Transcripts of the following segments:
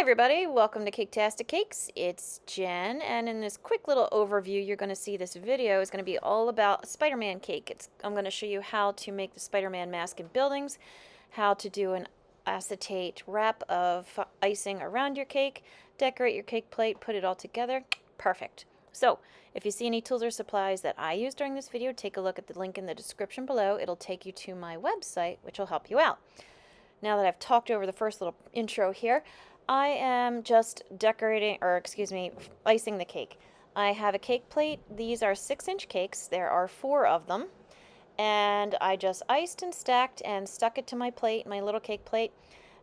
everybody, welcome to Caketastic Cakes. It's Jen, and in this quick little overview you're going to see this video is going to be all about a Spider-Man cake. I'm going to show you how to make the Spider-Man mask in buildings, how to do an acetate wrap of icing around your cake, decorate your cake plate, put it all together. Perfect. So, if you see any tools or supplies that I use during this video, take a look at the link in the description below. It'll take you to my website, which will help you out. Now that I've talked over the first little intro here, I am just icing the cake. I have a cake plate. These are 6-inch cakes. There are 4 of them. And I just iced and stacked and stuck it to my plate, my little cake plate.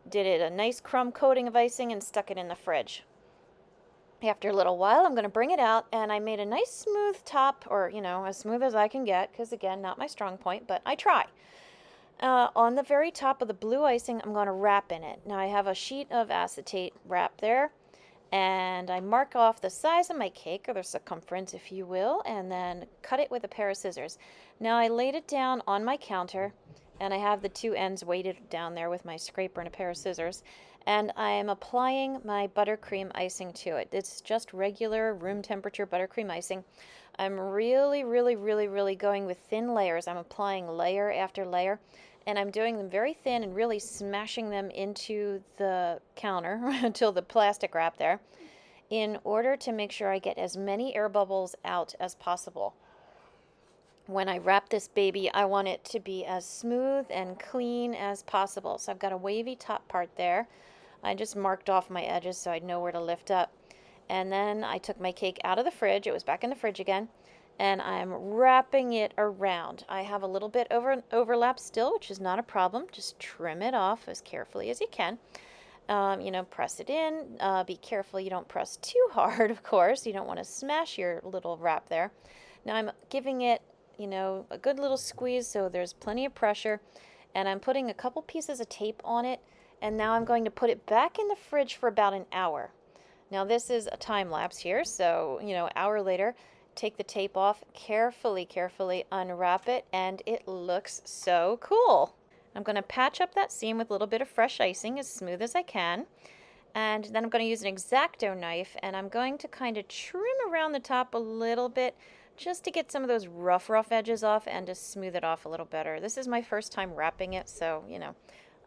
Did it a nice crumb coating of icing and stuck it in the fridge. After a little while, I'm going to bring it out, and I made a nice smooth top, or, as smooth as I can get, because again, not my strong point, but I try. On the very top of the blue icing, I'm going to wrap in it. Now I have a sheet of acetate wrap there, and I mark off the size of my cake, or the circumference if you will, and then cut it with a pair of scissors. Now I laid it down on my counter, and I have the 2 ends weighted down there with my scraper and a pair of scissors, and I am applying my buttercream icing to it. It's just regular room temperature buttercream icing. I'm really going with thin layers. I'm applying layer after layer, and I'm doing them very thin and really smashing them into the counter until the plastic wrap there, in order to make sure I get as many air bubbles out as possible. When I wrap this baby, I want it to be as smooth and clean as possible. So I've got a wavy top part there. I just marked off my edges so I'd know where to lift up. And then I took my cake out of the fridge. It was back in the fridge again. And I'm wrapping it around. I have a little bit overlap still, which is not a problem. Just trim it off as carefully as you can. Press it in. Be careful you don't press too hard, of course. You don't want to smash your little wrap there. Now I'm giving it, a good little squeeze so there's plenty of pressure. And I'm putting a couple pieces of tape on it. And now I'm going to put it back in the fridge for about an hour. Now this is a time lapse here, so, an hour later, take the tape off, carefully unwrap it, and it looks so cool. I'm going to patch up that seam with a little bit of fresh icing as smooth as I can. And then I'm going to use an X-Acto knife, and I'm going to kind of trim around the top a little bit just to get some of those rough edges off and to smooth it off a little better. This is my first time wrapping it, so,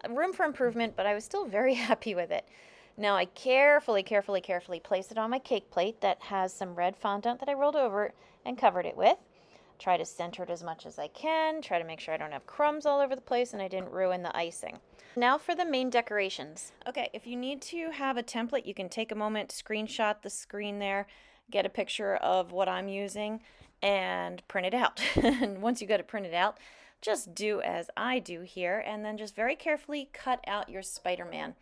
room for improvement, but I was still very happy with it. Now I carefully place it on my cake plate that has some red fondant that I rolled over it and covered it with. Try to center it as much as I can. Try to make sure I don't have crumbs all over the place and I didn't ruin the icing. Now for the main decorations. Okay, if you need to have a template, you can take a moment, screenshot the screen there, get a picture of what I'm using, and print it out. And once you got it printed out, just do as I do here, and then just very carefully cut out your Spider-Man.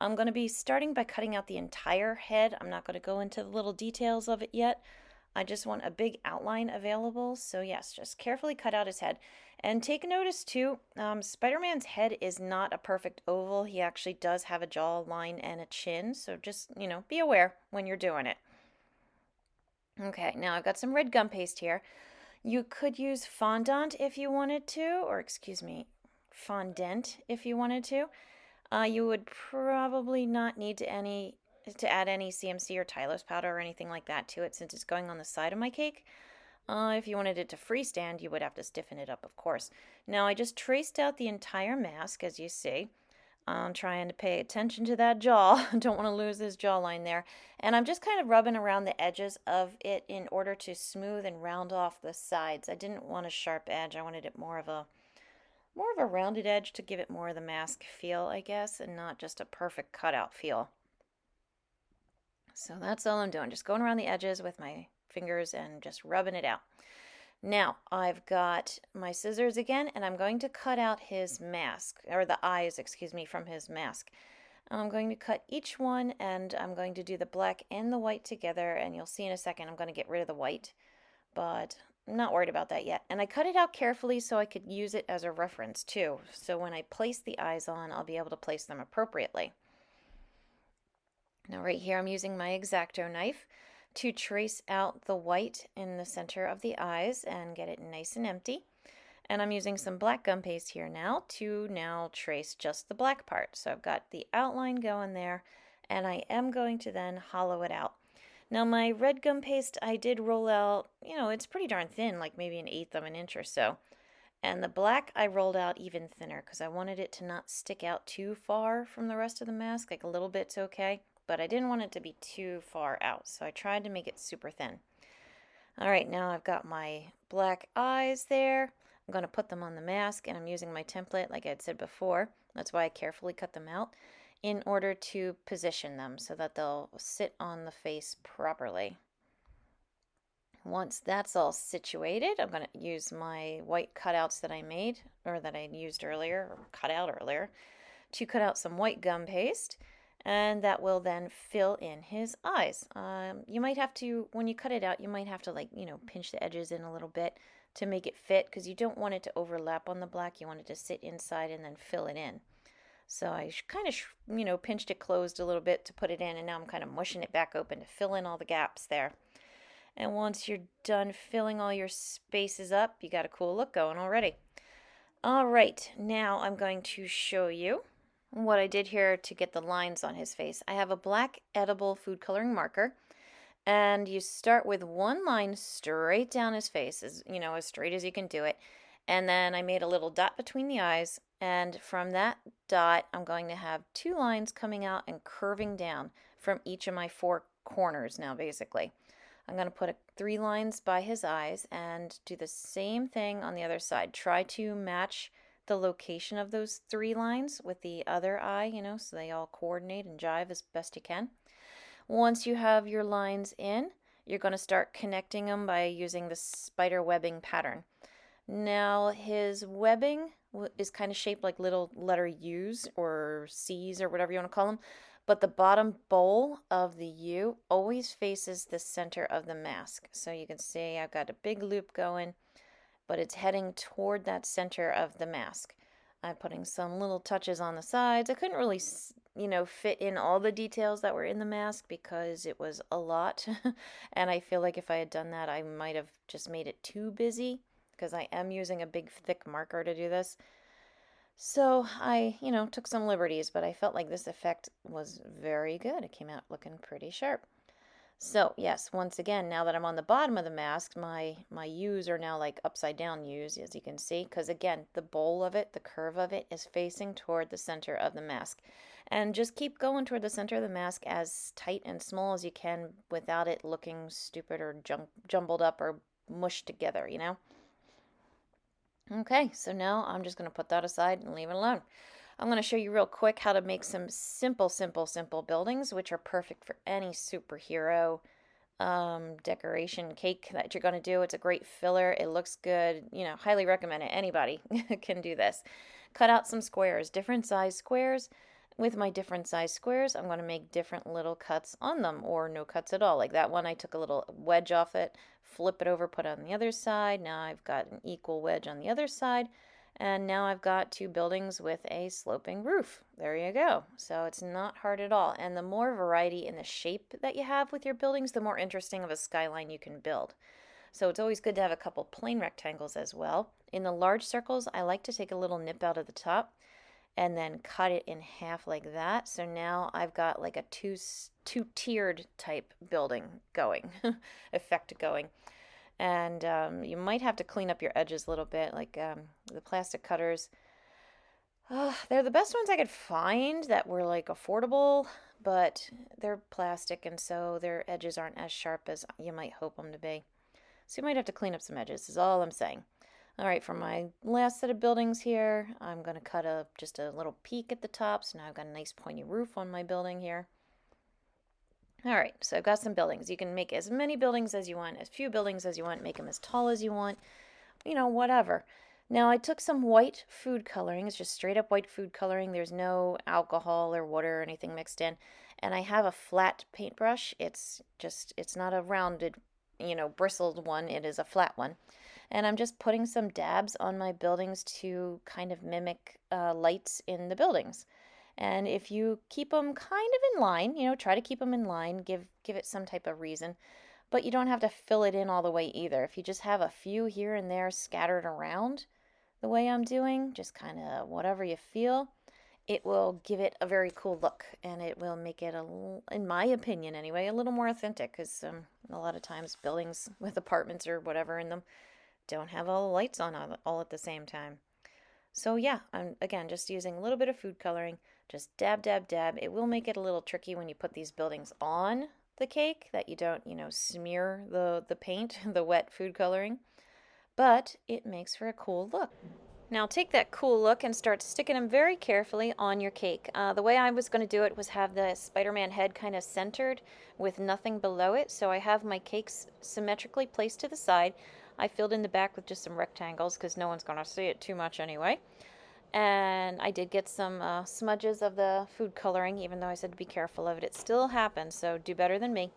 I'm going to be starting by cutting out the entire head. I'm not going to go into the little details of it yet. I just want a big outline available. So yes, just carefully cut out his head. And take notice too, Spider-Man's head is not a perfect oval. He actually does have a jawline and a chin. So just, be aware when you're doing it. Okay, now I've got some red gum paste here. You could use fondant if you wanted to, or fondant if you wanted to. You would probably not need to add any CMC or Tyler's powder or anything like that to it, since it's going on the side of my cake. If you wanted it to freestand, you would have to stiffen it up, of course. Now I just traced out the entire mask, as you see. I'm trying to pay attention to that jaw. Don't want to lose this jawline there. And I'm just kind of rubbing around the edges of it in order to smooth and round off the sides. I didn't want a sharp edge. I wanted it more of a rounded edge to give it more of the mask feel, I guess, and not just a perfect cutout feel. So that's all I'm doing, just going around the edges with my fingers and just rubbing it out. Now I've got my scissors again, and I'm going to cut out his mask, or the eyes, from his mask. I'm going to cut each one, and I'm going to do the black and the white together, and you'll see in a second I'm going to get rid of the white, but I'm not worried about that yet. And I cut it out carefully so I could use it as a reference too. So when I place the eyes on, I'll be able to place them appropriately. Now right here I'm using my X-Acto knife to trace out the white in the center of the eyes and get it nice and empty. And I'm using some black gum paste here now to trace just the black part. So I've got the outline going there, and I am going to then hollow it out. Now my red gum paste I did roll out, it's pretty darn thin, like maybe an eighth of an inch or so. And the black I rolled out even thinner because I wanted it to not stick out too far from the rest of the mask. Like a little bit's okay, but I didn't want it to be too far out, so I tried to make it super thin. All right, now I've got my black eyes there. I'm going to put them on the mask, and I'm using my template like I had said before. That's why I carefully cut them out in order to position them so that they'll sit on the face properly. Once that's all situated, I'm going to use my white cutouts that I made, or that I used earlier, or cut out earlier, to cut out some white gum paste, and that will then fill in his eyes. You might have to, when you cut it out, you might have to pinch the edges in a little bit to make it fit, because you don't want it to overlap on the black. You want it to sit inside and then fill it in. So I kind of, pinched it closed a little bit to put it in, and now I'm kind of mushing it back open to fill in all the gaps there. And once you're done filling all your spaces up, you got a cool look going already. All right, now I'm going to show you what I did here to get the lines on his face. I have a black edible food coloring marker, and you start with one line straight down his face, as straight as you can do it. And then I made a little dot between the eyes, and from that dot, I'm going to have two lines coming out and curving down from each of my four corners now, basically. I'm going to put 3 lines by his eyes and do the same thing on the other side. Try to match the location of those 3 lines with the other eye, so they all coordinate and jive as best you can. Once you have your lines in, you're going to start connecting them by using the spider webbing pattern. Now his webbing is kind of shaped like little letter U's or C's or whatever you want to call them. But the bottom bowl of the U always faces the center of the mask. So you can see I've got a big loop going, but it's heading toward that center of the mask. I'm putting some little touches on the sides. I couldn't really, fit in all the details that were in the mask because it was a lot. And I feel like if I had done that, I might have just made it too busy because I am using a big thick marker to do this. So I, took some liberties, but I felt like this effect was very good. It came out looking pretty sharp. So yes, once again, now that I'm on the bottom of the mask, my U's are now like upside down U's, as you can see, because again, the bowl of it, the curve of it is facing toward the center of the mask. And just keep going toward the center of the mask as tight and small as you can without it looking stupid or jumbled up or mushed together, Okay, so now I'm just going to put that aside and leave it alone. I'm going to show you real quick how to make some simple buildings, which are perfect for any superhero decoration cake that you're going to do. It's a great filler. It looks good. Highly recommend it. Anybody can do this. Cut out some squares, different size squares. With my different size squares, I'm going to make different little cuts on them, or no cuts at all. Like that one, I took a little wedge off it, flip it over, put it on the other side. Now I've got an equal wedge on the other side. And now I've got 2 buildings with a sloping roof. There you go. So it's not hard at all. And the more variety in the shape that you have with your buildings, the more interesting of a skyline you can build. So it's always good to have a couple plain rectangles as well. In the large circles, I like to take a little nip out of the top and then cut it in half like that. So now I've got like a two-tiered type building going, effect going. And you might have to clean up your edges a little bit, like the plastic cutters. They're the best ones I could find that were like affordable, but they're plastic, and so their edges aren't as sharp as you might hope them to be. So you might have to clean up some edges, is all I'm saying. All right, for my last set of buildings here, I'm going to cut just a little peak at the top. So now I've got a nice pointy roof on my building here. All right, so I've got some buildings. You can make as many buildings as you want, as few buildings as you want, make them as tall as you want, whatever. Now I took some white food coloring. It's just straight up white food coloring. There's no alcohol or water or anything mixed in. And I have a flat paintbrush. It's not a rounded, bristled one. It is a flat one. And I'm just putting some dabs on my buildings to kind of mimic lights in the buildings. And if you keep them kind of in line, try to keep them in line, give it some type of reason, but you don't have to fill it in all the way either. If you just have a few here and there scattered around the way I'm doing, just kind of whatever you feel, it will give it a very cool look, and it will make it, in my opinion anyway, a little more authentic, because a lot of times buildings with apartments or whatever in them don't have all the lights on all at the same time. So yeah, I'm again just using a little bit of food coloring, just dab, dab, dab. It will make it a little tricky when you put these buildings on the cake that you don't, smear the paint, the wet food coloring, but it makes for a cool look. Now take that cool look and start sticking them very carefully on your cake. The way I was going to do it was have the Spider-Man head kind of centered with nothing below it. So I have my cakes symmetrically placed to the side. I filled in the back with just some rectangles because no one's going to see it too much anyway. And I did get some smudges of the food coloring, even though I said to be careful of it. It still happens, so do better than me.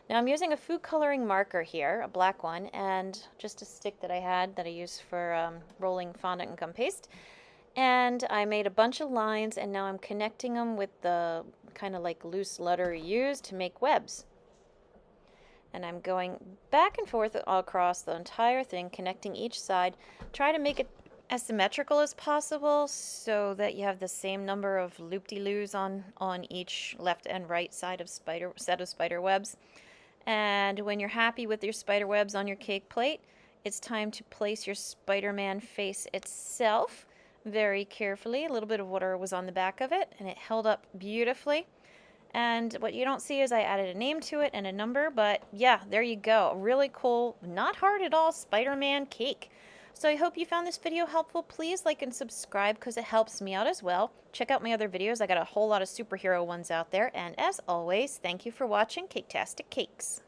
Now I'm using a food coloring marker here, a black one, and just a stick that I had that I use for rolling fondant and gum paste. And I made a bunch of lines, and now I'm connecting them with the kind of like loose leather used to make webs. And I'm going back and forth all across the entire thing, connecting each side. Try to make it as symmetrical as possible so that you have the same number of loop-de-loos on each left and right side of set of spider webs. And when you're happy with your spider webs on your cake plate, it's time to place your Spider-Man face itself very carefully. A little bit of water was on the back of it, and it held up beautifully. And what you don't see is I added a name to it and a number, but yeah, there you go. A really cool, not hard at all Spider-Man cake. So I hope you found this video helpful. Please like and subscribe because it helps me out as well. Check out my other videos. I got a whole lot of superhero ones out there. And as always, thank you for watching Caketastic Cakes.